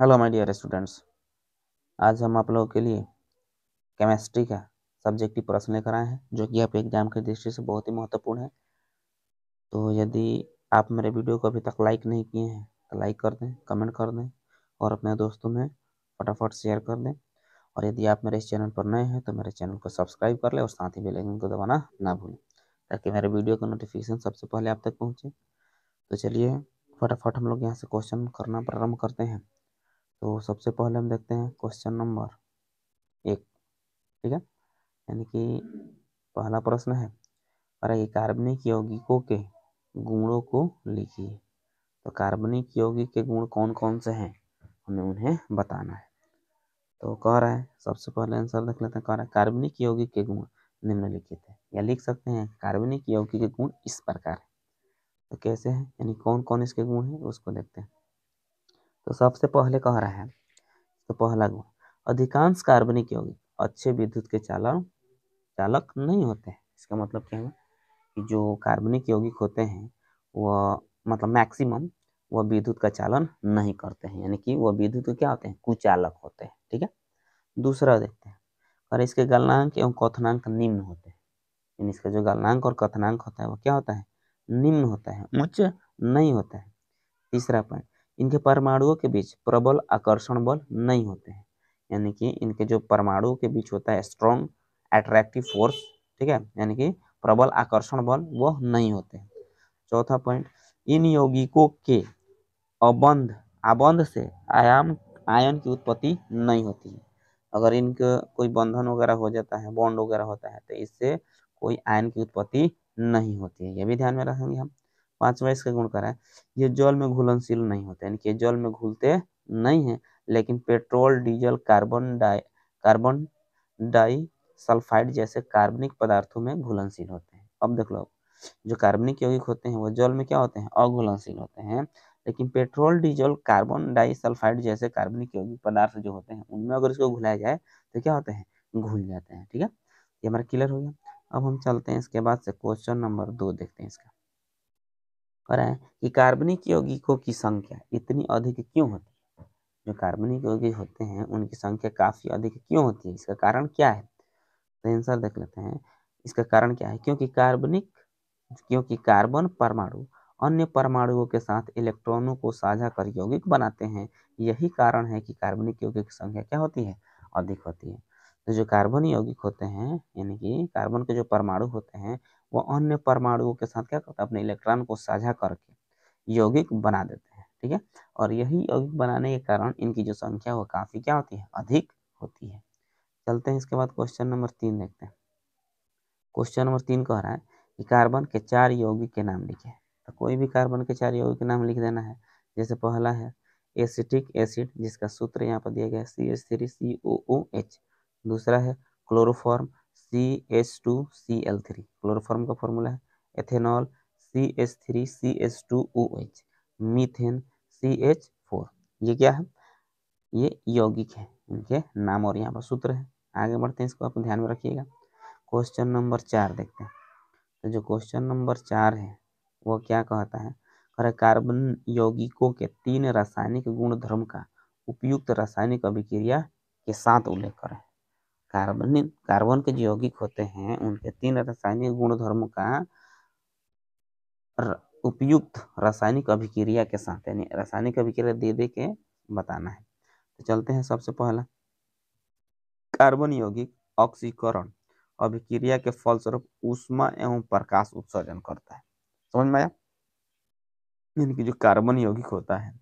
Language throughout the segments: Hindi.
Hello my dear students. आज हम आप लोगों के लिए केमिस्ट्री का सब्जेक्टिव प्रश्न लेकर आए हैं जो कि आपके एग्जाम की दृष्टि से बहुत ही महत्वपूर्ण है। तो यदि आप मेरे वीडियो को अभी तक लाइक नहीं किए हैं तो लाइक कर दें, कमेंट कर दें और अपने दोस्तों में फटाफट शेयर कर दें। और यदि आप मेरे इस चैनल पर नए हैं तो मेरे चैनल को सब्सक्राइब कर लें और साथ ही बेल आइकन को दबाना ना भूलें ताकि मेरे वीडियो का नोटिफिकेशन सबसे पहले आप तक पहुँचे। तो चलिए फटाफट हम लोग यहाँ से क्वेश्चन करना प्रारंभ करते हैं। तो सबसे पहले हम देखते हैं क्वेश्चन नंबर 1। ठीक है, यानी कि पहला प्रश्न है, अरे कार्बनिक यौगिकों के गुणों को लिखिए। तो कार्बनिक यौगिक के गुण कौन कौन से हैं, हमें उन्हें बताना है। तो कह रहा है, सबसे पहले आंसर देख लेते हैं। कह रहा है कार्बनिक यौगिक के गुण निम्नलिखित है, या लिख सकते हैं कार्बनिक यौगिक के गुण इस प्रकार है। तो कैसे हैं, यानी कौन कौन इसके गुण हैं उसको देखते हैं। तो सबसे पहले कह रहा है, तो पहला गुण, अधिकांश कार्बनिक यौगिक अच्छे विद्युत के चालक नहीं होते हैं। इसका मतलब क्या है कि जो कार्बनिक यौगिक होते हैं वह मतलब मैक्सिमम वह विद्युत का चालन नहीं करते हैं, यानी कि वह विद्युत के क्या होते हैं, कुचालक होते हैं। ठीक है, दूसरा देखते हैं, और इसके गलनांक एवं क्वथनांक निम्न होते हैं। यानी इसका जो गलनांक और क्वथनांक होता है वो क्या होता है, निम्न होता है, उच्च नहीं होता है। तीसरा पॉइंट, इनके परमाणुओं के बीच प्रबल आकर्षण बल नहीं होते हैं, यानी कि इनके जो परमाणुओं के बीच होता है स्ट्रॉन्ग अट्रैक्टिव फोर्स, ठीक है, यानी कि प्रबल आकर्षण बल वो नहीं होते हैं। चौथा पॉइंट, इन यौगिकों के अबंध आबंध से आयन की उत्पत्ति नहीं होती है। अगर इनका कोई बंधन वगैरह हो जाता है, बॉन्ड वगैरह होता है, तो इससे कोई आयन की उत्पत्ति नहीं होती है, ये भी ध्यान में रखेंगे हम। पांचवा इसका गुण करा है, ये जल में घुलनशील नहीं होते, यानी कि जल में घुलते नहीं है, लेकिन petrol, diesel, carbon disulphide जैसे कार्बनिक पदार्थों में घुलनशील होते हैं। अब देख लो, जो कार्बनिक यौगिक होते हैं वो जल में क्या होते हैं, अघुलनशील होते हैं, लेकिन petrol, diesel, carbon disulphide जैसे कार्बनिक यौगिक पदार्थ जो होते हैं उनमें अगर इसको घुलाया जाए तो क्या होते हैं, घुल जाते हैं। ठीक है, ये हमारा क्लियर हो गया। अब हम चलते हैं इसके बाद से क्वेश्चन नंबर 2 देखते हैं। इसका कह रहा है कि कार्बनिक यौगिकों की संख्या इतनी अधिक क्यों होती है। जो कार्बनिक यौगिक होते हैं उनकी संख्या काफी अधिक क्यों होती है, इसका कारण क्या है। तो आंसर देख लेते हैं। इसका कारण क्या है, क्योंकि कार्बन परमाणु अन्य परमाणुओं के साथ इलेक्ट्रॉनों को साझा कर यौगिक बनाते हैं। यही कारण है कि कार्बनिक यौगिक की संख्या क्या होती है, अधिक होती है। तो जो कार्बन यौगिक होते हैं, यानी कि कार्बन के जो परमाणु होते हैं, वो अन्य परमाणुओं के साथ क्या करते हैं, अपने इलेक्ट्रॉन को साझा करके यौगिक बना देते हैं। ठीक है, और यही यौगिक बनाने के कारण इनकी जो संख्या वो काफी क्या होती है, अधिक होती है। चलते हैं इसके बाद क्वेश्चन नंबर 3 देखते हैं। क्वेश्चन नंबर 3 कह रहा है कि कार्बन के 4 यौगिक के नाम लिखे। तो कोई भी कार्बन के 4 यौगिक के नाम लिख देना है। जैसे पहला है एसिटिक एसिड, जिसका सूत्र यहाँ पर दिया गया है CH3COOH। दूसरा है क्लोरोफॉर्म CH2Cl3, क्लोरोफॉर्म का फॉर्मूला है। Ethanol CH3CH2OH। Methane CH4। ये क्या है, ये यौगिक है, इनके नाम और यहाँ पर सूत्र है। आगे बढ़ते हैं, इसको आप ध्यान में रखिएगा। क्वेश्चन नंबर 4 देखते हैं। तो जो क्वेश्चन नंबर 4 है वो क्या कहता है, अरे कार्बन यौगिकों के 3 रासायनिक गुण धर्म का उपयुक्त रासायनिक अभिक्रिया के साथ उल्लेख करें। कार्बन के जो यौगिक होते हैं उनके 3 रासायनिक गुण धर्म का उपयुक्त रासायनिक अभिक्रिया के साथ, यानी रासायनिक अभिक्रिया दे दे के बताना है। तो चलते हैं, सबसे पहला कार्बन यौगिक ऑक्सीकरण अभिक्रिया के फलस्वरूप ऊष्मा एवं प्रकाश उत्सर्जन करता है। समझ में आया, यानी कि जो कार्बन यौगिक होता है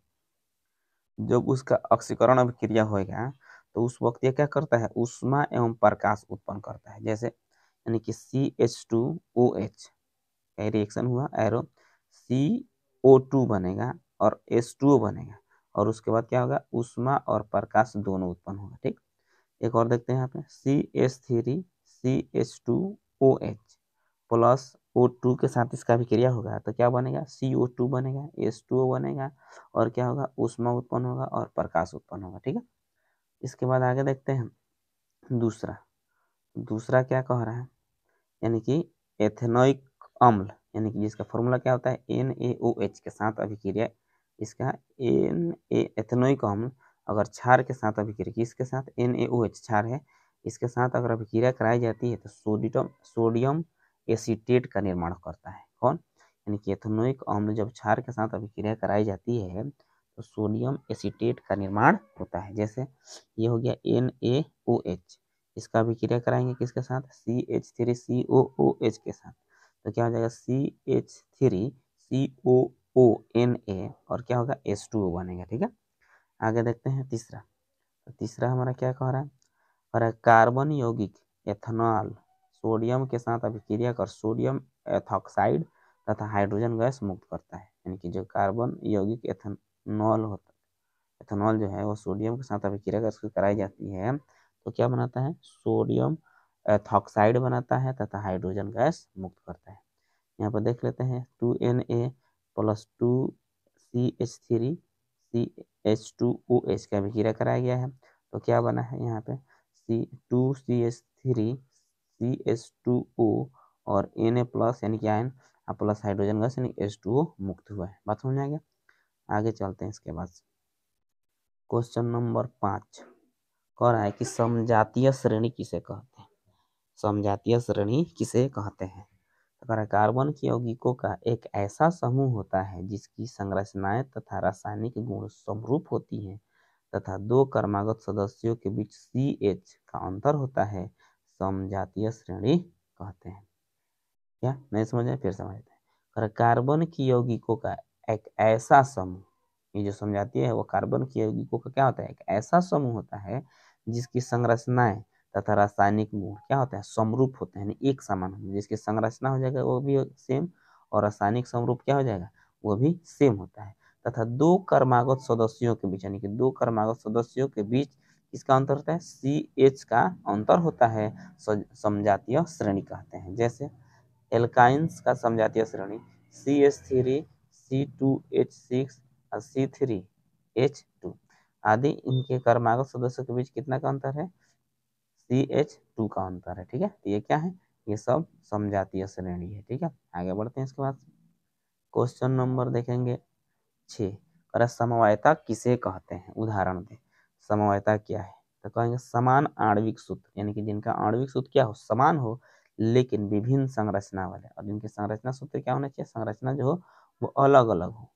जब उसका ऑक्सीकरण अभिक्रिया होगा तो उस वक्त ये क्या करता है, ऊष्मा एवं प्रकाश उत्पन्न करता है। जैसे यानी कि CH2OH का रिएक्शन हुआ, एरो CO2 बनेगा और H2O बनेगा, और उसके बाद क्या होगा, ऊष्मा और प्रकाश दोनों उत्पन्न होगा। ठीक, एक और देखते हैं यहाँ पे CH3CH2OH प्लस O2 के साथ इसका अभिक्रिया होगा तो क्या बनेगा, CO2 बनेगा, H2O बनेगा, और क्या होगा, ऊष्मा उत्पन्न होगा और प्रकाश उत्पन्न होगा। ठीक है, इसके बाद आगे देखते हैं दूसरा। दूसरा क्या कह रहा है, यानी कि एथेनोइक अम्ल, यानी कि जिसका फॉर्मूला क्या होता है NaOH के साथ अभिक्रिया, इसका एथेनोइक अम्ल अगर क्षार के साथ अभिक्रिया, किसके साथ, NaOH क्षार है, इसके साथ अगर अभिक्रिया कराई जाती है तो सोडियम एसीटेट का निर्माण करता है। कौन, यानी कि एथेनोइक अम्ल जब क्षार के साथ अभिक्रिया कराई जाती है तो सोडियम एसीटेट का निर्माण होता है। जैसे ये हो गया NaOH, इसका अभिक्रिया कराएंगे किसके साथ, CH3COOH के साथ, तो क्या हो जाएगा CH3COONA और क्या होगा H2O बनेगा। ठीक है, आगे देखते हैं तीसरा। तो तीसरा हमारा क्या कह रहा है, और कार्बन यौगिक एथेनॉल सोडियम के साथ अभिक्रिया कर सोडियम एथॉक्साइड तथा हाइड्रोजन गैस मुक्त करता है। यानी कि जो कार्बन यौगिक एथेनॉल होता है, एथेनॉल जो है वो सोडियम के साथ अभिक्रिया कर कराई जाती है तो क्या बनाता है, सोडियम एथॉक्साइड बनाता है तथा हाइड्रोजन गैस मुक्त करता है। यहाँ पर देख लेते हैं 2Na प्लस 2CH3CH2OH का अभिक्रिया कराया गया है तो क्या बना है यहाँ पे C2CH3CH2O और Na प्लस यानी कि आयन प्लस हाइड्रोजन गैस यानी H2O मुक्त हुआ है। बात समझ आ गया, आगे चलते हैं। इसके बाद क्वेश्चन नंबर 5 कह रहा है कि समजातीय श्रेणी किसे कहते हैं, समजातीय श्रेणी किसे कहते हैं। तो कार्बन के यौगिकों का एक ऐसा समूह होता है जिसकी संरचनाएं तथा रासायनिक गुण समरूप होती हैं तथा दो क्रमागत सदस्यों के बीच CH का अंतर होता है, समजातीय श्रेणी कहते हैं। क्या नहीं समझ आए, फिर समझते हैं। कार्बन की यौगिकों का एक ऐसा समूह, ये जो समझाती है वो कार्बन की यौगिकों का क्या होता है, एक ऐसा समूह होता है जिसकी संरचनाएं तथा रासायनिक गुण क्या होता है, समरूप होते हैं, एक समान, जिसकी संरचना हो जाएगा वो भी सेम और रासायनिक समरूप क्या हो जाएगा वो भी सेम होता है तथा दो क्रमागत सदस्यों के बीच, यानी कि दो क्रमागत सदस्यों के बीच किसका अंतर होता है, CH का अंतर होता है, समजातीय श्रेणी कहते हैं। जैसे एल्काइंस का समजातीय श्रेणी CH3 C2H6 और C3H2 आदि, इनके क्रमागत सदस्यों के बीच कितना का अंतर है, CH2 का अंतर है। ठीक है, तो ये क्या है, ये सब समजातीय श्रेणी है। ठीक है, आगे बढ़ते हैं। इसके बाद क्वेश्चन नंबर देखेंगे 6, समवायता किसे कहते हैं, उदाहरण दे। समवायता क्या है, तो कहेंगे समान आणविक सूत्र, यानी कि जिनका आणविक सूत्र क्या हो, समान हो लेकिन विभिन्न संरचना वाले, और जिनके संरचना सूत्र क्या होना चाहिए, संरचना जो हो वो अलग अलग हो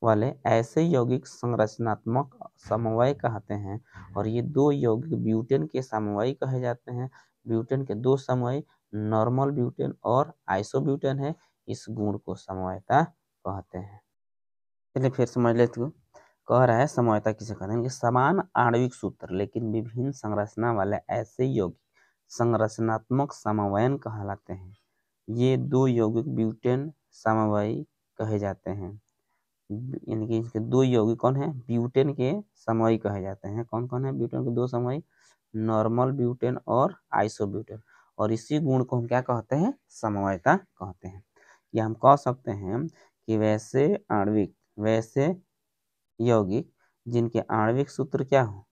वाले, ऐसे यौगिक संरचनात्मक समवाय कहते हैं। और ये दो यौगिक ब्यूटेन के समवाय कहे जाते हैं। ब्यूटेन के दो समवाय नॉर्मल ब्यूटेन और आइसोब्यूटेन है, इस गुण को समवायता कहते हैं। चलिए फिर समझ लेते हैं। कह रहा है समवायता किसे कहते हैं, कि समान आणविक सूत्र लेकिन विभिन्न संरचना वाले ऐसे यौगिक संरचनात्मक समवयन कहलाते हैं। ये दो यौगिक ब्यूटेन समवायी कहे जाते हैं, यानी कि इसके दो यौगिक कौन है, ब्यूटेन के समवायी कहे जाते हैं। कौन कौन है ब्यूटेन के दो समवायी, नॉर्मल ब्यूटेन और आइसोब्यूटेन, और इसी गुण को हम क्या कहते हैं, समवायता कहते हैं। या हम कह सकते हैं कि वैसे यौगिक जिनके आणविक सूत्र क्या हो,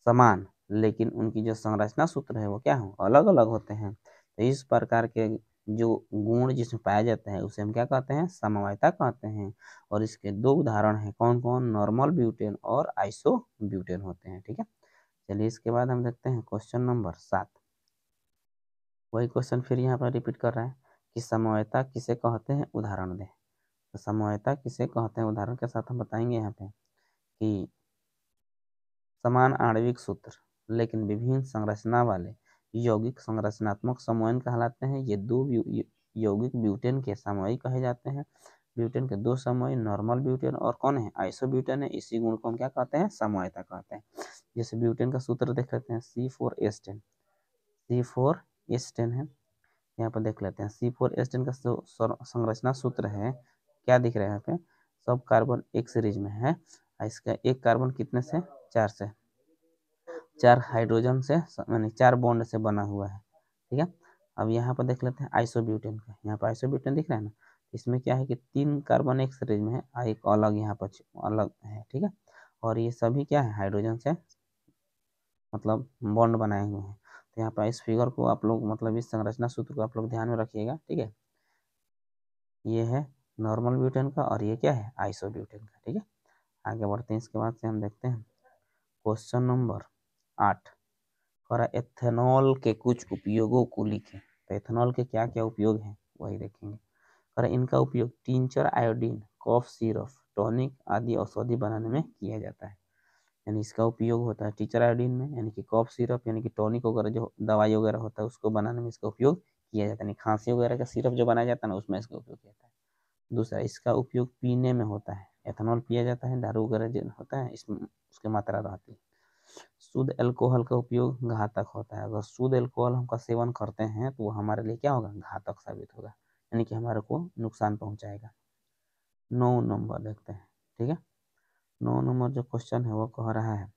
समान, लेकिन उनकी जो संरचना सूत्र है वो क्या हो, अलग अलग होते हैं। तो इस प्रकार के जो गुण जिसमें पाया जाता है उसे हम क्या कहते हैं, समवायता कहते हैं। और इसके दो उदाहरण हैं, कौन कौन, नॉर्मल ब्यूटेन और आइसो ब्यूटेन होते हैं। ठीक है, चलिए इसके बाद हम देखते हैं क्वेश्चन नंबर 7। वही क्वेश्चन फिर यहाँ पर रिपीट कर रहा है कि समवायता किसे कहते हैं, उदाहरण दें। तो समवायता किसे कहते हैं, उदाहरण के साथ हम बताएंगे यहाँ पे कि समान आणविक सूत्र लेकिन विभिन्न संरचना वाले यौगिक संरचनात्मक समवयन कहलाते हैं। ये दो यौगिक ब्यूटेन के समवायी कहे जाते हैं। ब्यूटेन के दो समवायी नॉर्मल ब्यूटेन और कौन है, आइसोब्यूटेन है। इसी गुण को हम क्या कहते हैं, समवायता कहते हैं। जैसे ब्यूटेन का सूत्र देख लेते हैं C4H10, C4H10 है, यहाँ पर देख लेते हैं C4H10 का संरचना सूत्र है, क्या दिख रहा है यहाँ पे, सब कार्बन एक सीरीज में है। इसका एक कार्बन कितने से, 4 से, 4 हाइड्रोजन से, यानी 4 बॉन्ड से बना हुआ है। ठीक है, अब यहाँ पर देख लेते हैं आइसोब्यूटेन का। यहाँ पर आइसोब्यूटेन दिख रहा है ना, इसमें क्या है कि 3 कार्बन एक सीरीज में है, एक अलग यहाँ पर अलग है। ठीक है, और ये सभी क्या है, हाइड्रोजन से मतलब बॉन्ड बनाए हुए हैं। तो यहाँ पर इस फिगर को आप लोग मतलब इस संरचना सूत्र को आप लोग ध्यान में रखिएगा। ठीक है, ये है नॉर्मल ब्यूटेन का और ये क्या है, आइसोब्यूटेन का। ठीक है, आगे बढ़ते हैं। इसके बाद से हम देखते हैं क्वेश्चन नंबर 8 और एथेनॉल के कुछ उपयोगों को लिखें। तो एथेनॉल के क्या क्या उपयोग हैं वही देखेंगे। और इनका उपयोग tincture, iodine, cough syrup, tonic आदि औषधि बनाने में किया जाता है। यानी इसका उपयोग होता है टिंचर आयोडीन में, यानी कि कफ सिरप यानी कि टॉनिक वगैरह जो दवाई वगैरह होता है उसको बनाने में इसका उपयोग किया जाता है। यानी खांसी वगैरह का सिरप जो बनाया जाता है ना उसमें इसका उपयोग किया जाता है। दूसरा, इसका उपयोग पीने में होता है। एथेनॉल पिया जाता है, दारू वगैरह जो होता है इसमें उसकी मात्रा रहती है। शुद्ध अल्कोहल का उपयोग घातक होता है। अगर शुद्ध अल्कोहल हम का सेवन करते हैं तो वो हमारे लिए क्या होगा, घातक साबित होगा, यानी कि हमारे को नुकसान पहुंचाएगा। 9 नंबर देखते हैं। ठीक है, 9 नंबर जो क्वेश्चन है वो कह रहा है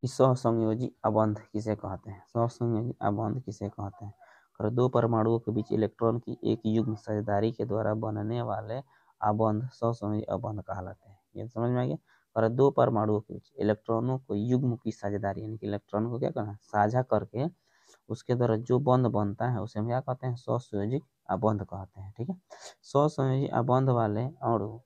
कि सहसंयोजी अबंध किसे कहते हैं। सहसंयोजी अबंध किसे कहते हैं? और दो परमाणुओं के बीच इलेक्ट्रॉन की एक युग्म साझेदारी के द्वारा बनने वाले अबंध सहसंयोजी अबंध कहलाते हैं। ये समझ में आ गया। और दो परमाणुओं के बीच इलेक्ट्रॉनों को युग्म की साझेदारी यानी कि इलेक्ट्रॉन को क्या करना, साझा करके उसके द्वारा जो बंध बनता है उसे हम क्या कहते हैं, सहसंयोजी अबंध कहते हैं। ठीक है, सहसंयोजी अबंध वाले अणु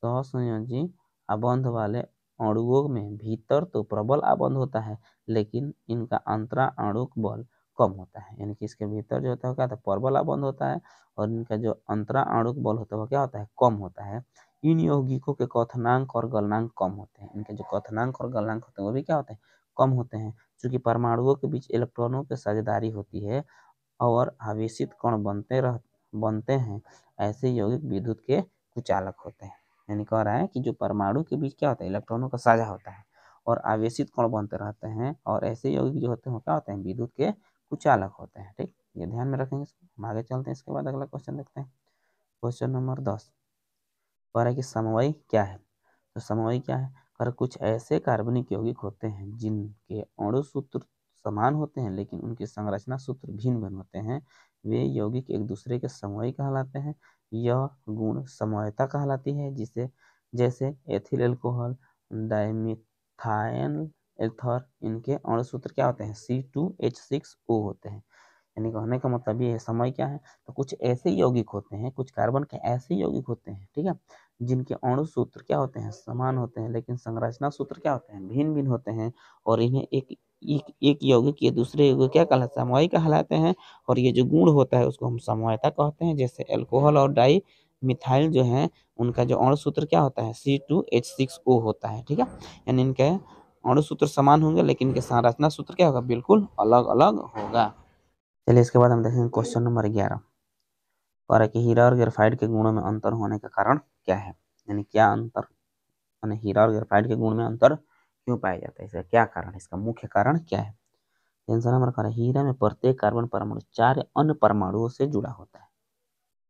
सहसंयोजी अबंध वाले अणुओं में भीतर तो प्रबल आबंध होता है लेकिन इनका अंतरा आणुक बल कम होता है। यानी कि इसके भीतर जो होता है क्या होता है, प्रबल आबंध होता है और इनका जो अंतरा आणुक बल होता है वो क्या होता है, कम होता है। इन यौगिकों के क्वथनांक और गलनांक कम होते हैं। इनके जो क्वथनांक और गलनांक होते हैं वो भी क्या होते हैं, कम होते हैं। चूंकि परमाणुओं के बीच इलेक्ट्रॉनों की साझेदारी होती है और आवेशित कण बनते हैं, ऐसे यौगिक विद्युत के कुचालक होते हैं। यानी कह रहा है कि जो परमाणु के बीच क्या होता है, इलेक्ट्रॉनों का साझा होता है और आवेशित कण बनते रहते हैं और ऐसे यौगिक जो होते हैं क्या होते हैं, विद्युत के कुचालक होते हैं। ठीक, ये ध्यान में रखेंगे। हम आगे चलते हैं, इसके बाद अगला क्वेश्चन देखते हैं। क्वेश्चन नंबर 10 कह रहा है कि समवायी क्या है। तो समवायी क्या है, कर कुछ ऐसे कार्बनिक यौगिक होते हैं जिनके अणु सूत्र समान होते हैं लेकिन उनकी संरचना सूत्र भिन्न भिन्न होते हैं, वे यौगिक एक दूसरे के समवायी कहलाते हैं। यह गुण समवायता कहलाती है, जिसे जैसे एथिल अल्कोहल, डाइमिथाइल एथर, इनके अणु सूत्र क्या होते हैं, C2H6O होते हैं। यानी कहने का मतलब ये है, समय क्या है, तो कुछ ऐसे यौगिक होते हैं, कुछ कार्बन के ऐसे यौगिक होते हैं, ठीक है, जिनके अणु सूत्र क्या होते हैं, समान होते हैं लेकिन संरचना सूत्र क्या होते हैं, भिन्न भिन्न होते हैं। और इन्हें एक यौगिक ये दूसरे यौगिक क्या कहलाते हैं, समवायी कहलाते हैं। और ये जो गुण होता है उसको हम समवायता कहते हैं। जैसे अल्कोहल और डाई मिथाइल जो है उनका जो अणु सूत्र क्या होता है, C2H6O होता है। ठीक है, यानी इनके अणु सूत्र समान होंगे लेकिन इनके संरचना सूत्र क्या होगा, बिल्कुल अलग अलग होगा। चलिए इसके बाद हम देखेंगे क्वेश्चन नंबर 11 और कि हीरा और ग्रेफाइट के गुणों में अंतर होने का कारण क्या है। यानी क्या अंतर, यानी हीरा और ग्रेफाइट के गुण में अंतर क्यों पाया जाता है, इसका क्या कारण है, इसका मुख्य कारण क्या है। आंसर हमारा कारण, हीरा में प्रत्येक कार्बन परमाणु 4 अन्य परमाणुओं से जुड़ा होता है।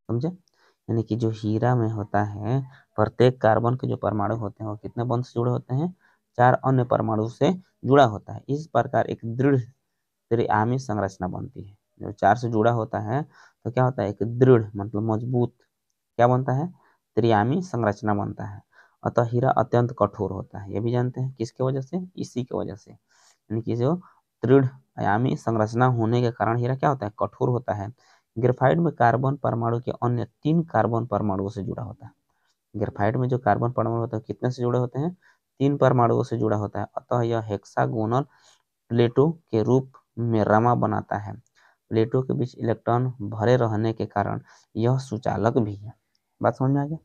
समझे, यानी कि जो हीरा में होता है प्रत्येक कार्बन के जो परमाणु होते हैं वो कितने बंध से जुड़े होते हैं, 4 अन्य परमाणु से जुड़ा होता है। इस प्रकार एक दृढ़ त्रिआमी संरचना बनती है। जब 4 से जुड़ा होता है तो क्या होता है, एक दृढ़ मतलब मजबूत क्या बनता है, त्रिआमी संरचना बनता है। अतः हीरा अत्यंत कठोर होता है, ये भी जानते हैं किसके वजह से, इसी की वजह से, यानी कि जो दृढ़ आयामी संरचना होने के कारण हीरा क्या होता है, कठोर होता है। ग्रेफाइट में कार्बन परमाणु के अन्य 3 कार्बन परमाणुओं से जुड़ा होता है। ग्रेफाइट में जो कार्बन परमाणु होता है कितने से जुड़े होते हैं, 3 परमाणुओं से जुड़ा होता है। अतः यह हेक्सागोनल प्लेटों के रूप में रमा बनाता है। प्लेटों के बीच इलेक्ट्रॉन भरे रहने के कारण यह सुचालक भी है। बात समझ में आ गया।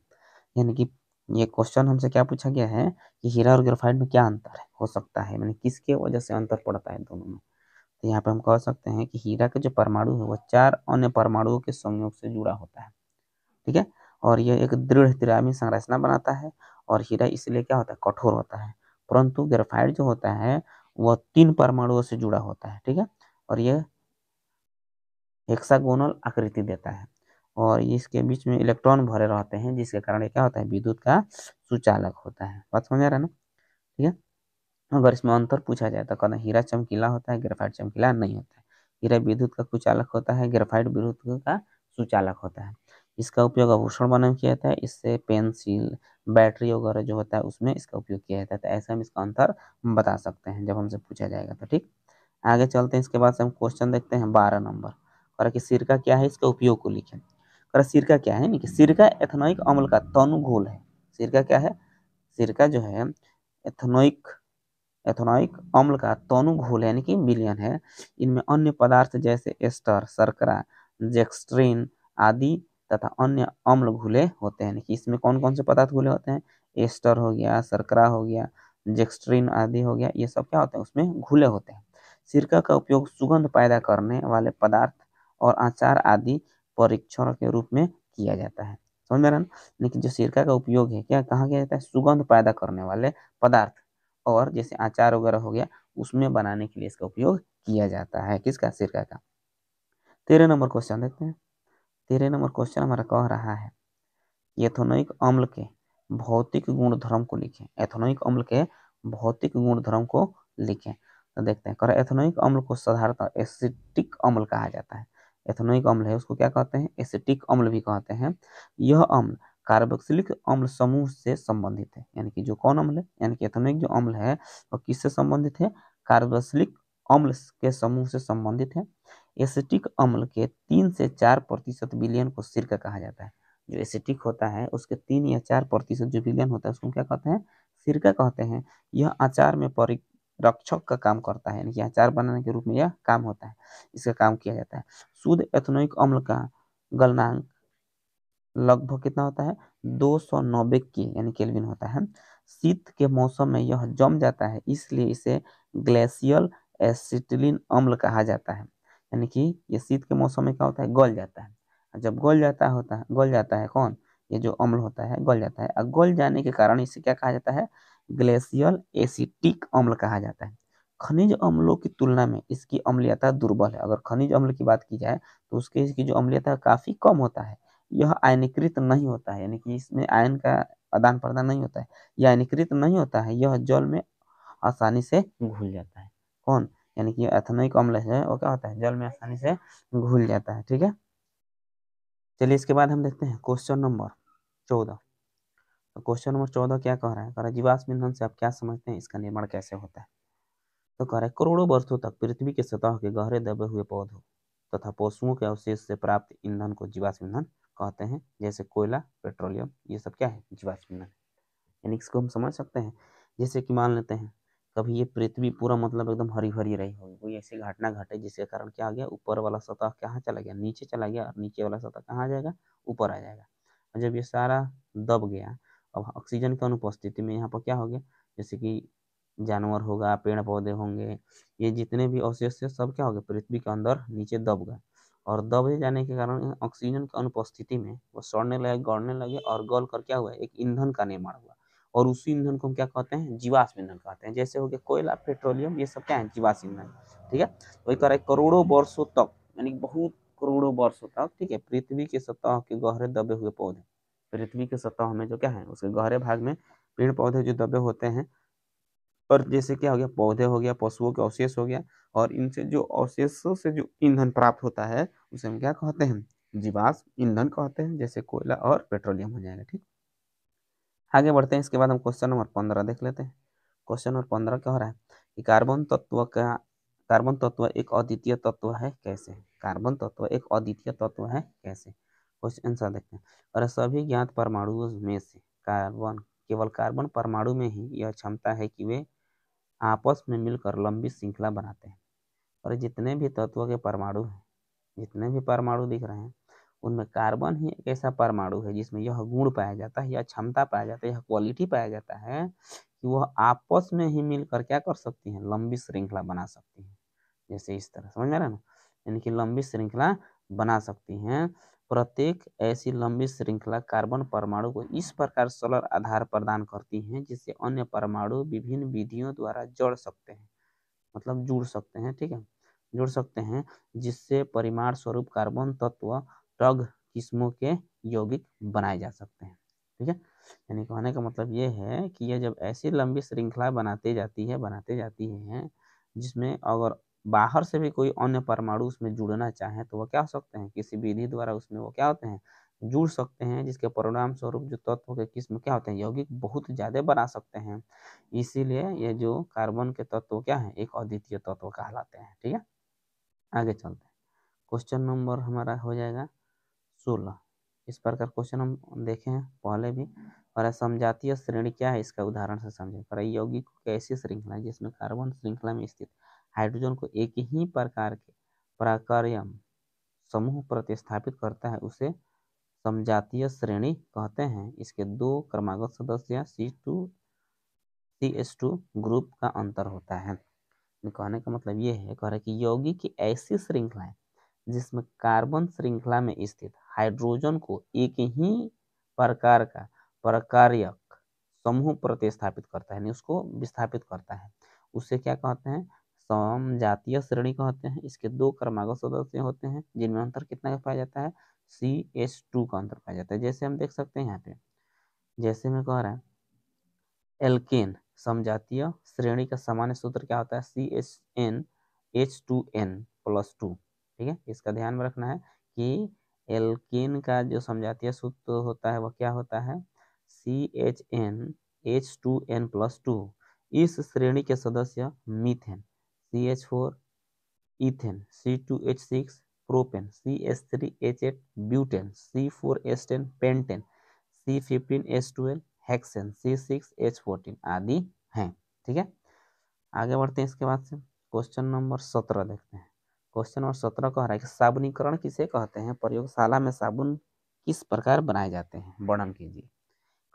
यानी कि ये क्वेश्चन हमसे क्या पूछा गया है कि हीरा और ग्रेफाइट में क्या अंतर है हो सकता है, यानी किसके वजह से अंतर पड़ता है दोनों में। तो यहाँ पे हम कह सकते हैं कि हीरा का जो परमाणु है वह 4 अन्य परमाणुओं के संयोग से जुड़ा होता है। ठीक है, और यह एक दृढ़ त्रिआमी संरचना बनाता है। और हीरा इसलिए क्या होता है, कठोर होता है। परंतु ग्रेफाइट जो होता है वह 3 परमाणुओं से जुड़ा होता है। ठीक है, और यह हेक्सागोनल आकृति देता है और इसके बीच में इलेक्ट्रॉन भरे रहते हैं, जिसके कारण ये क्या होता है, विद्युत का सुचालक होता है। बात समझ आ रहा है ना। ठीक है, अगर इसमें अंतर पूछा जाए तो कहना हीरा चमकीला होता है, ग्रेफाइट चमकीला नहीं होता है। हीरा विद्युत का कुचालक होता है, ग्रेफाइट विद्युत का सुचालक होता है। इसका उपयोग आभूषण बनाने में किया जाता है, इससे पेंसिल बैटरी वगैरह जो होता है उसमें इसका उपयोग किया जाता है। तो ऐसे हम इसका अंतर बता सकते हैं जब हमसे पूछा जाएगा तो। ठीक, आगे चलते हैं। इसके बाद से हम क्वेश्चन देखते हैं 12 नंबर और कि सिरका क्या है, इसके उपयोग को लिखें। कर सिरका क्या है, नहीं कि सिरका एथेनोइक अम्ल का तनु घोल है। सिरका क्या है, सिरका जो है एथेनोइक एथेनोइक अम्ल का तनु घोल यानी कि विलयन है। इनमें अन्य पदार्थ जैसे एस्टर, शर्करा, जेक्स्ट्रिन आदि तथा अन्य अम्ल घुले होते हैं। कि इसमें कौन कौन से पदार्थ घुले होते हैं? एस्टर हो गया, शर्करा हो गया, जेक्स्ट्रिन आदि हो गया, ये सब क्या होते हैं? उसमें घुले होते हैं। सिरका का उपयोग सुगंध पैदा करने वाले पदार्थ और अचार आदि परीक्षण के रूप में किया जाता है। समझ में आ रहा है? लेकिन जो सिरका का उपयोग है क्या कहाँ किया जाता है? सुगंध पैदा करने वाले पदार्थ और जैसे अचार वगैरह हो गया उसमें बनाने के लिए इसका उपयोग किया जाता है। किसका? सिरका का। 13 नंबर क्वेश्चन देखते हैं। 13 नंबर क्वेश्चन हमारा कह रहा है एथेनोइक अम्ल के भौतिक गुणधर्म को लिखें। एथेनोइक अम्ल के भौतिक गुणधर्म को लिखें। तो देखते हैं। एथेनोइक अम्ल को साधारणतः एसिटिक अम्ल कहा जाता है। एथेनोइक अम्ल है उसको क्या कहते हैं? एसिटिक अम्ल भी कहते हैं। यह अम्ल कार्बोक्सिलिक अम्ल समूह से संबंधित है। यानी कि जो कौन अम्ल है? यानी कि एथेनोइक जो अम्ल है वो किससे संबंधित है? कार्बोक्सिलिक अम्ल के समूह से संबंधित है। एसिटिक अम्ल के 3 से 4% विलयन को सिरका कहा जाता है। जो एसिटिक होता है उसके 3 या 4% जो विलयन होता है उसको क्या कहते हैं? सिरका कहते हैं। यह अचार में परिरक्षक का काम करता है। यानी कि अचार बनाने के रूप में यह काम होता है, इसका काम किया जाता है। शुद्ध एथेनोइक अम्ल का गलनांक लगभग कितना होता है? 290 के यानी केल्विन होता है। शीत के मौसम में यह जम जाता है, इसलिए इसे ग्लेशियल एसिटिलीन अम्ल कहा जाता है। यानी कि ये शीत के मौसम में क्या होता है? गल जाता है। जब गल जाता है कौन? ये जो अम्ल होता है गल जाता है। और गल जाने के कारण इसे क्या कहा जाता है? ग्लेशियल एसिटिक अम्ल कहा जाता है। खनिज अम्लों की तुलना में इसकी अम्लीयता दुर्बल है। अगर खनिज अम्ल की बात की जाए तो उसके इसकी जो अम्लीयता काफी कम होता है। यह आयनीकृत नहीं होता है। यानी कि इसमें आयन का आदान प्रदान नहीं होता है। यह आयनीकृत नहीं होता है। यह जल में आसानी से घुल जाता है। कौन? यानी कि एथेनोइक अम्ल है वो क्या होता है? जल में आसानी से घुल जाता है। ठीक है। चलिए इसके बाद हम देखते हैं क्वेश्चन नंबर 14। तो क्वेश्चन नंबर 14 क्या कह रहा है? कह रहा है जीवाश्म ईंधन से आप क्या समझते हैं? इसका निर्माण कैसे होता है? तो कह रहा है करोड़ों वर्षों तक पृथ्वी के सतह के गहरे दबे हुए पौधों तथा पशुओं के अवशेष से प्राप्त ईंधन को जीवाश्म ईंधन कहते हैं। जैसे कोयला, पेट्रोलियम, ये सब क्या है? जीवाश्म ईंधन। यानी इसको हम समझ सकते हैं। जैसे कि मान लेते हैं कभी ये पृथ्वी पूरा मतलब एकदम हरी भरी रही होगी, कोई ऐसी घटना घटे जिसके कारण क्या आ गया? ऊपर वाला सतह कहाँ चला गया? नीचे चला गया। और नीचे वाला सतह कहाँ आ जाएगा? ऊपर आ जाएगा। और जब ये सारा दब गया, अब ऑक्सीजन की अनुपस्थिति में यहाँ पर क्या हो गया? जैसे कि जानवर होगा, पेड़ पौधे होंगे, ये जितने भी अवशेष थे सब क्या हो गए? पृथ्वी के अंदर नीचे दब गए। और दबे जाने के कारण ऑक्सीजन की अनुपस्थिति में वो सड़ने लगे, गलने लगे और गल कर क्या हुआ? एक ईंधन का निर्माण हुआ। और उसी ईंधन को हम क्या कहते हैं? जीवाश्म ईंधन कहते हैं। जैसे हो गया कोयला, पेट्रोलियम, ये सब क्या है? जीवाश्म ईंधन। ठीक है। वही कह रहा है करोड़ों वर्षों तक, यानी बहुत करोड़ों वर्षों तक, ठीक है, पृथ्वी के सतह के गहरे दबे हुए पौधे, पृथ्वी के सतह में जो क्या है उसके गहरे भाग में पेड़ पौधे जो दबे होते हैं, और जैसे क्या हो गया? पौधे हो गया, पशुओं के अवशेष हो गया, और इनसे जो अवशेषों से जो ईंधन प्राप्त होता है उसे हम क्या कहते हैं? जीवाश्म ईंधन कहते हैं। जैसे कोयला और पेट्रोलियम हो जाएगा। ठीक। आगे बढ़ते हैं। इसके बाद हम क्वेश्चन नंबर 15 देख लेते हैं। क्वेश्चन नंबर 15 क्या हो रहा है कि कार्बन तत्व एक अद्वितीय तत्व है कैसे? कार्बन तत्व एक अद्वितीय तत्व है कैसे? क्वेश्चन आंसर देखते हैं। और सभी ज्ञात परमाणुओं में से केवल कार्बन परमाणु में ही यह क्षमता है कि वे आपस में मिलकर लंबी श्रृंखला बनाते हैं। और जितने भी तत्वों के परमाणु हैं, जितने भी परमाणु दिख रहे हैं, उनमें कार्बन ही एक ऐसा परमाणु है जिसमें यह गुण पाया जाता है, यह क्षमता पाया जाता है, यह क्वालिटी पाया जाता है कि वह आपस में ही मिलकर क्या कर सकती हैं? लंबी श्रृंखला बना सकती हैं। जैसे इस तरह, समझ में आ रहा है ना? यानी कि लंबी श्रृंखला बना सकती हैं। प्रत्येक ऐसी लंबी श्रृंखला कार्बन परमाणु को इस प्रकार सरल आधार प्रदान करती हैं जिससे अन्य परमाणु विभिन्न विधियों द्वारा जोड़ सकते हैं, मतलब जुड़ सकते हैं। ठीक है, जुड़ सकते हैं, जिससे परिमाण स्वरूप कार्बन तत्व टग किस्मों के यौगिक बनाए जा सकते हैं। ठीक है। यानी कहने का मतलब ये है कि ये जब ऐसी लंबी श्रृंखला बनाते जाती है जिसमें अगर बाहर से भी कोई अन्य परमाणु उसमें जुड़ना चाहे तो वो क्या हो सकते हैं? किसी विधि द्वारा उसमें वो क्या होते हैं? जुड़ सकते हैं, जिसके परिणाम स्वरूप जो तत्व के किस्म क्या होते हैं? यौगिक बहुत ज्यादा बना सकते हैं। इसीलिए ये जो कार्बन के तत्व क्या है? एक अद्वितीय तत्व कहलाते हैं। ठीक है। आगे चलते हैं। क्वेश्चन नंबर हमारा हो जाएगा 16। इस प्रकार क्वेश्चन हम देखे हैं पहले भी। और समजातीय श्रेणी क्या है, इसका उदाहरण से समझें। पर यौगिक को कैसी श्रृंखला है जिसमें कार्बन श्रृंखला में स्थित हाइड्रोजन को एक ही प्रकार के प्राकार्यम समूह प्रतिस्थापित करता है, उसे समजातीय श्रेणी कहते हैं। इसके दो क्रमागत सदस्य CH2 ग्रुप का अंतर होता है। कहने का मतलब ये है, कह रहे कि यौगिक की ऐसी श्रृंखला है जिसमें कार्बन श्रृंखला में स्थित हाइड्रोजन को एक ही प्रकार का प्रकार्यक समूह प्रतिस्थापित करता है, यानी उसको विस्थापित करता है, उसे क्या कहते हैं, समजातीय श्रेणी कहते हैं। इसके दो क्रमागत सदस्य होते हैं जिनमें अंतर कितना का पाया जाता है, CH2 का अंतर पाया जाता है। जैसे हम देख सकते हैं यहाँ पे, जैसे मैं कह रहा है एल्केन समजातीय श्रेणी का सामान्य सूत्र क्या होता है, CHNH2N+2। ठीक है, इसका ध्यान में रखना है कि एल्केन का जो समजातीय सूत्र होता है वह क्या होता है, CHNH2N+2। इस श्रेणी के सदस्य methane CH4, ethane C2H6, propane CH3H8, butane C4H10, pentane C15H12, hexane C6H14 आदि हैं। ठीक है, आगे बढ़ते हैं। इसके बाद से क्वेश्चन नंबर 17 देखते हैं। क्वेश्चन नंबर 17 कह रहा है कि साबुनीकरण किसे कहते हैं, प्रयोगशाला में साबुन किस प्रकार बनाए जाते हैं, वर्णन कीजिए। कह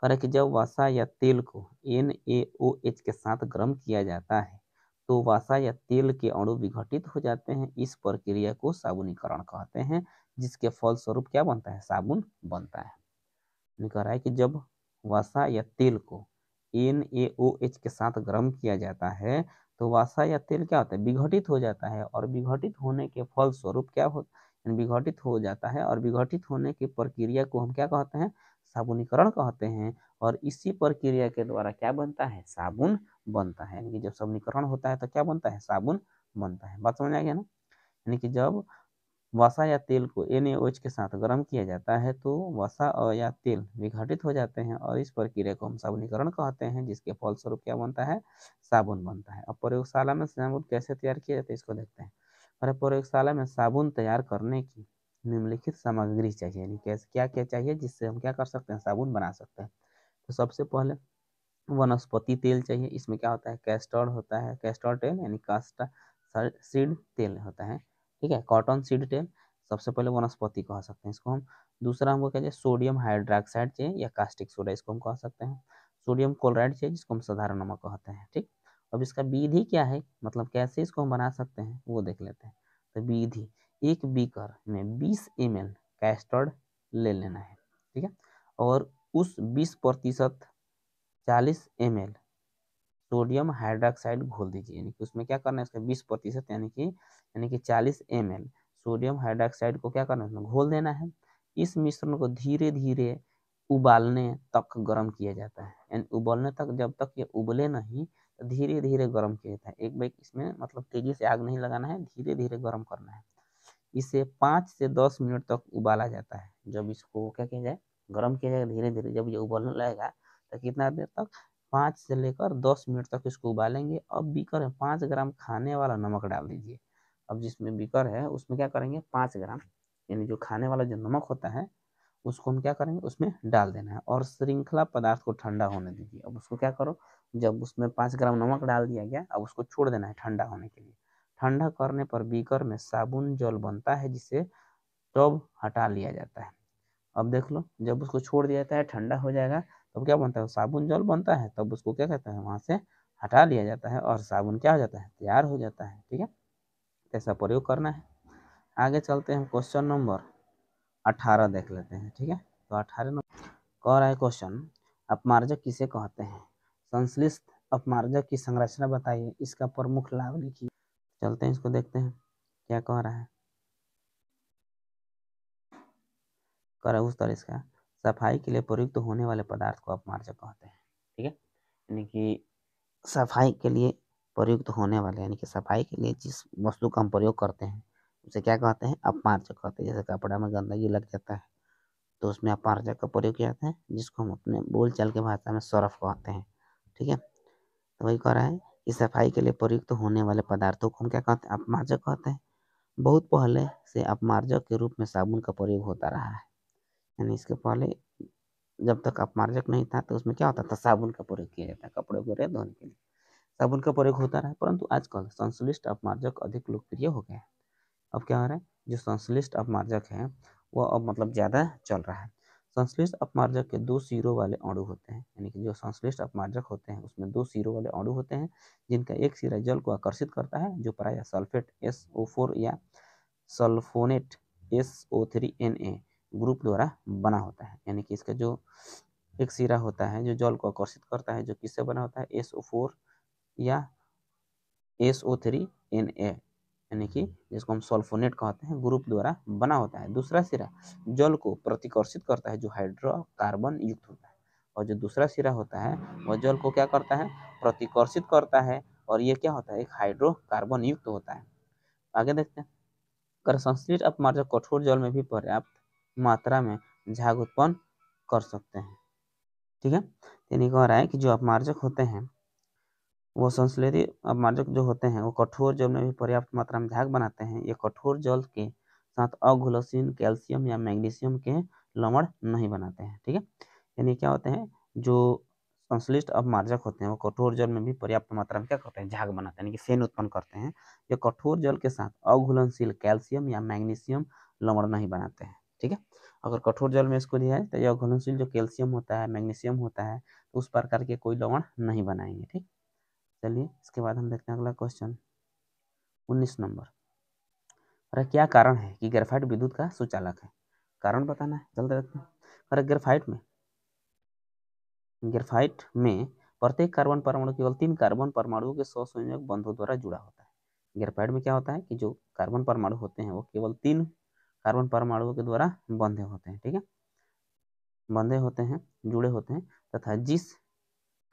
रहा है कि जब वसा या तेल को NaOH के साथ गर्म किया जाता है तो वसा या तेल के अणु विघटित हो जाते हैं। इस प्रक्रिया को साबुनीकरण कहते हैं, जिसके फलस्वरूप क्या बनता है, साबुन बनता है। कह रहा है कि जब वसा या तेल को NaOH के साथ गर्म किया जाता है तो वसा या तेल क्या होता है, विघटित हो जाता है, और विघटित होने के फलस्वरूप क्या हो, विघटित हो जाता है, और विघटित होने की प्रक्रिया को हम क्या कहते हैं, साबुनीकरण कहते हैं। और इसी प्रक्रिया के द्वारा क्या बनता है, साबुन बनता है। यानी कि जब साबुनीकरण होता है तो क्या बनता है, साबुन बनता है। बात समझ आ गया ना। यानी कि जब वसा या तेल को NaOH के साथ गर्म किया जाता है तो वसा और या तेल विघटित हो जाते हैं, और इस प्रक्रिया को हम साबुनीकरण कहते हैं, जिसके फलस्वरूप क्या बनता है, साबुन बनता है। अब प्रयोगशाला में साबुन कैसे तैयार किया जाता है, इसको देखते हैं। और प्रयोगशाला में साबुन तैयार करने की निम्नलिखित सामग्री चाहिए, यानी कैसे क्या क्या चाहिए जिससे हम क्या कर सकते हैं, साबुन बना सकते हैं। तो सबसे पहले वनस्पति तेल चाहिए। इसमें क्या होता है, कैस्टर्ड होता है, कैस्टर तेल यानी कास्टा सीड तेल होता है। ठीक है, कॉटन सीड तेल सबसे पहले वनस्पति कह सकते हैं इसको हम। दूसरा हमको क्या चाहिए, सोडियम हाइड्रोक्साइड चाहिए या कास्टिक सोडा, इसको हम कह सकते हैं। सोडियम क्लोराइड चाहिए, जिसको हम साधारण नमक कहते हैं। ठीक, अब इसका विधि क्या है, मतलब कैसे इसको हम बना सकते हैं वो देख लेते हैं। तो विधि, एक बीकर में 20 ml कैस्टर्ड ले लेना है। ठीक है, और उस 20% 40 ml सोडियम हाइड्रोक्साइड घोल दीजिए। यानी कि उसमें क्या करना है, इसका 20% यानी कि 40 ml सोडियम हाइड्रोक्साइड को क्या करना है, उसमें घोल देना है। इस मिश्रण को धीरे धीरे उबालने तक गर्म किया जाता है। यानी उबलने तक, जब तक ये उबले नहीं तो धीरे धीरे गर्म किया जाता है। एक बार इसमें मतलब तेजी से आग नहीं लगाना है, धीरे धीरे गर्म करना है। इसे 5 से 10 मिनट तक उबाला जाता है। जब इसको क्या किया जाए, गर्म किया जाएगा धीरे धीरे, जब ये उबलने लगेगा तो कितना देर तक, 5 से लेकर 10 मिनट तक इसको उबालेंगे। अब बीकर में 5 ग्राम खाने वाला नमक डाल दीजिए। अब जिसमें बीकर है उसमें क्या करेंगे, 5 ग्राम यानी जो खाने वाला जो नमक होता है उसको हम क्या करेंगे, उसमें डाल देना है, और श्रृंखला पदार्थ को ठंडा होने दीजिए। अब उसको क्या करो, जब उसमें 5 ग्राम नमक डाल दिया गया, अब उसको छोड़ देना है ठंडा होने के लिए। ठंडा करने पर बीकर में साबुन जल बनता है, जिसे तब हटा लिया जाता है। अब देख लो, जब उसको छोड़ दिया जाता है, ठंडा हो जाएगा, तब क्या बनता है, साबुन जल बनता है। तब उसको क्या कहते हैं, वहां से हटा लिया जाता है, और साबुन क्या हो जाता है, तैयार हो जाता है। ठीक है, ऐसा प्रयोग करना है। आगे चलते हैं, क्वेश्चन नंबर 18 देख लेते हैं। ठीक है, तो 18 नंबर कह रहा है क्वेश्चन, अपमार्जक किसे कहते हैं, संश्लिष्ट अपमार्जक की संरचना बताइए, इसका प्रमुख लाभ लिखिए। चलते हैं, इसको देखते हैं क्या कह रहा है। कह रहा है उस तरह इसका, सफाई के लिए प्रयुक्त होने वाले पदार्थ को अपमार्जक कहते हैं। ठीक है, यानी कि सफाई के लिए प्रयुक्त होने वाले, यानी कि सफाई के लिए जिस वस्तु का हम प्रयोग करते हैं उसे क्या कहते हैं, अपमार्जक कहते हैं। जैसे कपड़ा में गंदगी लग जाता है तो उसमें अपमार्जक का प्रयोग किया जाता है, जिसको हम अपने बोलचाल की भाषा में सरफ कहते हैं। ठीक है, तो वही कह रहा है कि सफाई के लिए प्रयुक्त होने वाले पदार्थों को हम क्या कहते हैं, अपमार्जक कहते हैं। बहुत पहले से अपमार्जक के रूप में साबुन का प्रयोग होता रहा है। यानी इसके पहले जब तक अपमार्जक नहीं था तो उसमें क्या होता था, साबुन का प्रयोग किया जाता है कपड़े वगैरह धोने के लिए, साबुन का प्रयोग होता रहा। परंतु आजकल संश्लिष्ट अपमार्जक अधिक लोकप्रिय हो गया है। अब क्या हो रहा है, जो संश्लिष्ट अपमार्जक है वो अब मतलब ज़्यादा चल रहा है। संश्लिष्ट अपमार्जक के दो सिरों वाले अणु होते हैं, यानी कि जो संश्लिष्ट अपमार्जक होते हैं उसमें दो सिरों वाले अणु होते हैं, जिनका एक सिरा जल को आकर्षित करता है, जो प्रायः सल्फेट SO4 या सल्फोनेट SO3Na ग्रुप द्वारा बना होता है। यानी कि इसका जो एक सिरा होता है जो जल को आकर्षित करता है, जो किससे बना होता है, SO4 या SO3Na, यानी कि जिसको हम सल्फोनेट कहते हैं, ग्रुप द्वारा बना होता है। दूसरा सिरा जल को प्रतिकर्षित करता है, जो हाइड्रोकार्बन युक्त होता है। और जो दूसरा सिरा होता है वह जल को क्या करता है, प्रतिकर्षित करता है, और ये क्या होता है, एक हाइड्रोकार्बन युक्त होता है। आगे देखते हैं, अगर संश्लिष्ट अपमार्जक कठोर जल में भी पर्याप्त मात्रा में झाग उत्पन्न कर सकते हैं। ठीक है, यानी कह रहा है कि जो अपमार्जक होते हैं वो संश्लेषित अपमार्जक जो होते हैं वो कठोर जल में भी पर्याप्त मात्रा में झाग बनाते हैं। ये कठोर जल के साथ अघुलनशील कैल्शियम या मैग्नीशियम के लवण नहीं बनाते हैं। ठीक है, यानी क्या होते हैं, जो संश्लिष्ट अपमार्जक होते हैं वो कठोर जल में भी पर्याप्त मात्रा में क्या करते हैं, झाग बनाते हैं, यानी कि फेन उत्पन्न करते हैं। ये कठोर जल के साथ अघुलनशील कैल्शियम या मैग्नीशियम लवण नहीं बनाते हैं। ठीक है, अगर कठोर जल में इसको दिया है तो यह अघुलनशील जो कैल्शियम होता है, मैग्नीशियम होता है, तो उस प्रकार के कोई लवण नहीं बनाएंगे। ठीक, चलिए इसके बाद हम देखते हैं अगला क्वेश्चन 19 नंबर। अरे क्या कारण है कि ग्रेफाइट विद्युत का सुचालक है, कारण बताना है, जल्दी देखते हैं। अरे ग्रेफाइट में प्रत्येक कार्बन परमाणु केवल 3 कार्बन परमाणुओं के सहसंयोजक बंधों द्वारा जुड़ा होता है। ग्रेफाइट में क्या होता है कि जो कार्बन परमाणु होते हैं वो केवल 3 कार्बन परमाणुओं के द्वारा बंधे होते हैं। ठीक है, बंधे होते हैं, जुड़े होते हैं, तथा जिस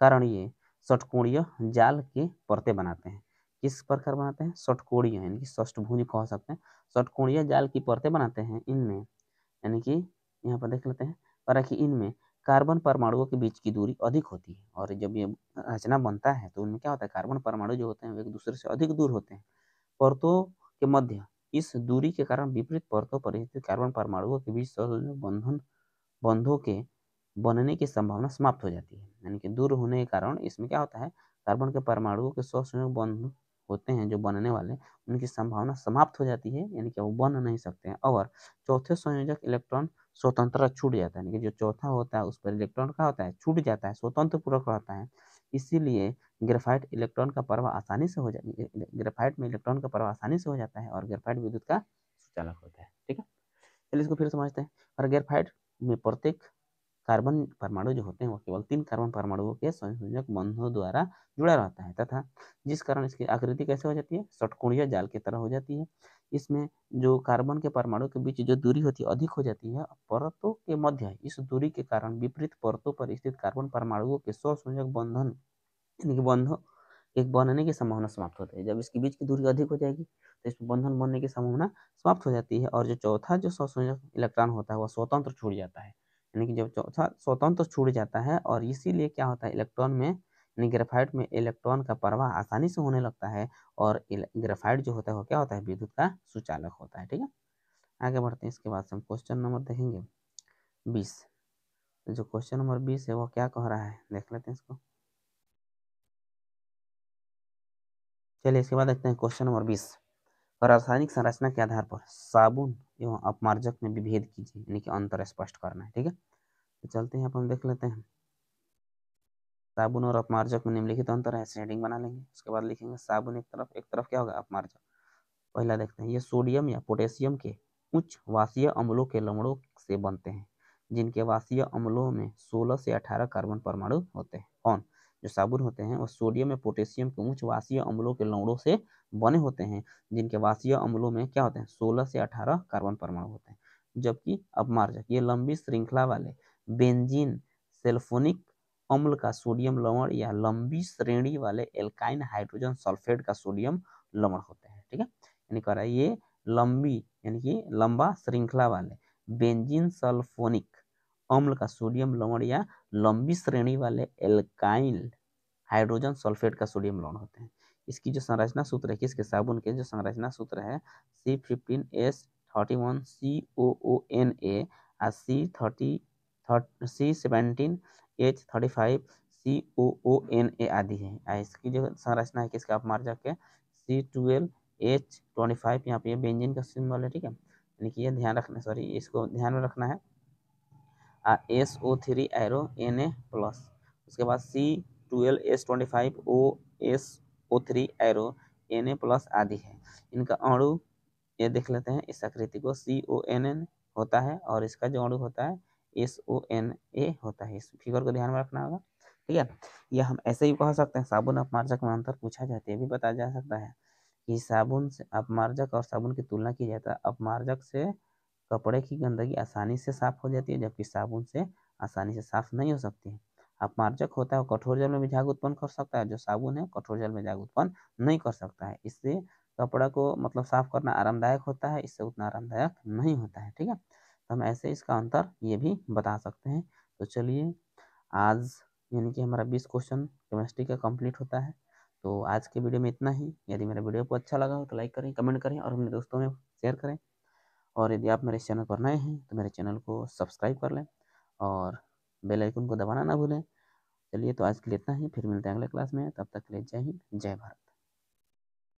कारण ये षटकोणीय जाल की परतें बनाते हैं। किस प्रकार बनाते हैं, षटकोणीय, यानी कि षष्ठभुज कह सकते हैं, षटकोणीय जाल की परतें बनाते हैं। इनमें यानी कि यहाँ पर देख लेते हैं, और कि इनमें कार्बन परमाणुओं के बीच की दूरी अधिक होती है, और जब ये रचना बनता है तो उनमें क्या होता है, कार्बन परमाणु जो होते हैं वो एक दूसरे से अधिक दूर होते हैं। परतों के मध्य इस दूरी के कारण विपरीत परतों पर स्थित कार्बन परमाणुओं के बीच बंधों के बनने की संभावना समाप्त हो जाती है। यानी कि दूर होने के कारण इसमें क्या होता है, कार्बन के परमाणुओं के सहसंयोजक बंध होते हैं जो बनने वाले, उनकी संभावना समाप्त हो जाती है, यानी कि वो बन नहीं सकते हैं। और चौथे संयोजक इलेक्ट्रॉन स्वतंत्र छूट जाता है, यानी कि जो चौथा होता है उस पर इलेक्ट्रॉन का होता है छूट जाता है, स्वतंत्र पूर्वक रहता है। इसीलिए ग्रेफाइट इलेक्ट्रॉन का प्रवाह आसानी से हो जाता है, ग्रेफाइट में इलेक्ट्रॉन का प्रवाह आसानी से हो जाता है, और ग्रेफाइट विद्युत का सुचालक होता है। ठीक है, चलिए इसको फिर समझते हैं। और ग्रेफाइट में प्रत्येक कार्बन परमाणु जो होते हैं वो केवल 3 कार्बन परमाणुओं के संयोजक बंधों द्वारा जुड़ा रहता है, तथा जिस कारण इसकी आकृति कैसे हो जाती है, षटकोणीय जाल की तरह हो जाती है। इसमें जो कार्बन के परमाणु के बीच जो दूरी होती है अधिक हो जाती है। परतों के मध्य इस दूरी के कारण विपरीत परतों पर स्थित कार्बन परमाणुओं के सहसंयोजक बंधन, यानी कि बंधों एक बनने की संभावना समाप्त होती है। जब इसके बीच की दूरी अधिक हो जाएगी तो इसमें बंधन बनने की संभावना समाप्त हो जाती है, और जो चौथा जो सहसंयोजक इलेक्ट्रॉन होता है वह स्वतंत्र छूट जाता है। यानी कि जब चौथा स्वतंत्र छूट जाता है, और इसीलिए क्या होता है, इलेक्ट्रॉन में यानी ग्रेफाइट में इलेक्ट्रॉन का प्रवाह आसानी से होने लगता है, और ग्रेफाइट जो होता है वो क्या होता है, विद्युत का सुचालक होता है। ठीक है, आगे बढ़ते हैं। इसके बाद से हम क्वेश्चन नंबर देखेंगे 20। तो जो क्वेश्चन नंबर 20 है वो क्या कह रहा है, देख लेते हैं इसको। चलिए इसके बाद देखते हैं क्वेश्चन नंबर 20। रासायनिक संरचना के आधार पर साबुन एवं अपमार्जक में विभेद कीजिए, यानी कि अंतर स्पष्ट करना है। ठीक है, तो चलते हैं यहाँ पर हम देख लेते हैं। साबुन और अपमार्जक में निम्नलिखित अंतर है, शेडिंग बना लेंगे। उसके बाद लिखेंगे साबुन एक तरफ क्या होगा, अपमार्जक। पहला देखते हैं, ये सोडियम या पोटेशियम के उच्च वाष्यीय अम्लों के लवणों से बनते हैं, जिनके वाष्यीय अम्लों में 16 से 18 कार्बन परमाणु होते हैं। कौन, जो साबुन होते हैं वो सोडियम या पोटेशियम के उच्च वाष्यीय अम्लों के लवणों से बने होते हैं, जिनके वाष्यीय अम्लों में क्या होते हैं, 16 से 18 कार्बन परमाणु होते हैं। जबकि अपमार्जक ये लंबी श्रृंखला वाले बेंजीन सल्फोनिक अम्ल का सोडियम लवण या लंबी श्रेणी वाले एल्काइन हाइड्रोजन सल्फेट का सोडियम लवण होते हैं। ठीक है, यानी कह रहा है ये लंबी यानी कि लंबा श्रृंखला वाले बेंजीन सल्फोनिक अम्ल का सोडियम लवण या लंबी श्रेणी वाले एल्काइल हाइड्रोजन सल्फेट का सोडियम लवण होते हैं। इसकी जो संरचना सूत्र है, किसके, साबुन के जो संरचना सूत्र है C15H31COONA और C30 C17H35 COONA आदि है। इसकी जो संरचना है किसका, अपमार्जक के C12H25, यहाँ पे ये बेंजीन का सिंबल है, ठीक है, यानी कि ये ध्यान रखना, सॉरी इसको ध्यान में रखना है। SO3 एरो Na+, उसके बाद C12H25 OSO3 एरो Na+ आदि है। इनका अणु ये देख लेते हैं, इस आकृति को CONN होता है और इसका जो अणु होता है SONA होता है। इस फिगर को ध्यान में रखना होगा, ठीक है। या हम ऐसे ही कह सकते हैं, साबुन अपमार्जक में अंतर पूछा जाता है, ये भी बताया जा सकता है कि साबुन से अपमार्जक और साबुन की तुलना की जाता है। अपमार्जक से कपड़े की गंदगी आसानी से साफ हो जाती है, जबकि साबुन से आसानी से साफ नहीं हो सकती है। अपमार्जक होता है वो कठोर जल में भी झाग उत्पन्न कर सकता है, जो साबुन है कठोर जल में झाग उत्पन्न नहीं कर सकता है। इससे कपड़ा को मतलब साफ करना आरामदायक होता है, इससे उतना आरामदायक नहीं होता है, ठीक है। तो हम ऐसे इसका अंतर ये भी बता सकते हैं। तो चलिए आज यानी कि हमारा 20 क्वेश्चन केमिस्ट्री का कंप्लीट होता है। तो आज के वीडियो में इतना ही। यदि मेरा वीडियो को अच्छा लगा हो तो लाइक करें, कमेंट करें और अपने दोस्तों में शेयर करें। और यदि आप मेरे चैनल पर नए हैं तो मेरे चैनल को सब्सक्राइब कर लें और बेल आइकन को दबाना ना भूलें। चलिए तो आज के लिए इतना ही, फिर मिलते हैं अगले क्लास में, तब तक के लिए जय हिंद जय भारत।